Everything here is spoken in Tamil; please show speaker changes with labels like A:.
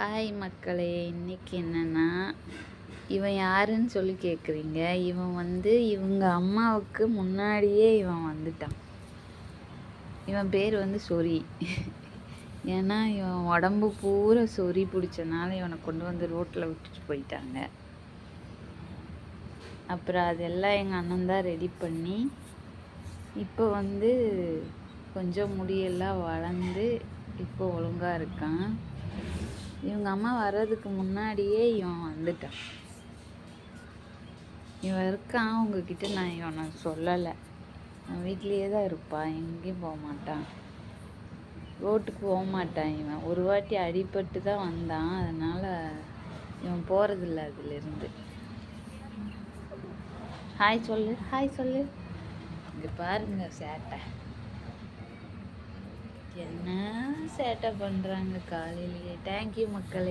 A: ஹாய் மக்களே, இன்னைக்கு என்னன்னா, இவன் யாருன்னு சொல்லி கேட்குறீங்க. இவன் வந்து இவங்க அம்மாவுக்கு முன்னாடியே இவன் வந்துட்டான். இவன் பேர் வந்து சொறி. ஏன்னா இவன் உடம்பு பூரா சொறி பிடிச்சனால இவனை கொண்டு வந்து ரோட்டில் விட்டுட்டு போயிட்டாங்க. அப்புறம் அதெல்லாம் எங்கள் அண்ணன் தான் ரெடி பண்ணி இப்போ வந்து கொஞ்சம் முடியெல்லாம் வளர்ந்து இப்போ ஒழுங்காக இருக்கான். இவங்க அம்மா வர்றதுக்கு முன்னாடியே இவன் வந்துட்டான். இவன் இருக்கான். உங்ககிட்ட நான் இவனை சொல்லலை. அவன் வீட்லேயே தான் இருப்பான், எங்கேயும் போக மாட்டான், ரோட்டுக்கு போக மாட்டான். இவன் ஒரு வாட்டி அடிபட்டு தான் வந்தான். அதனால் இவன் போகிறதில்ல அதுலேருந்து. ஹாய் சொல்லு, ஹாய் சொல்லு. இங்கே பாருங்க சேட்டை, என்ன சேட்டை பண்ணுறாங்க காலையிலேயே. தேங்க்யூ மக்களே.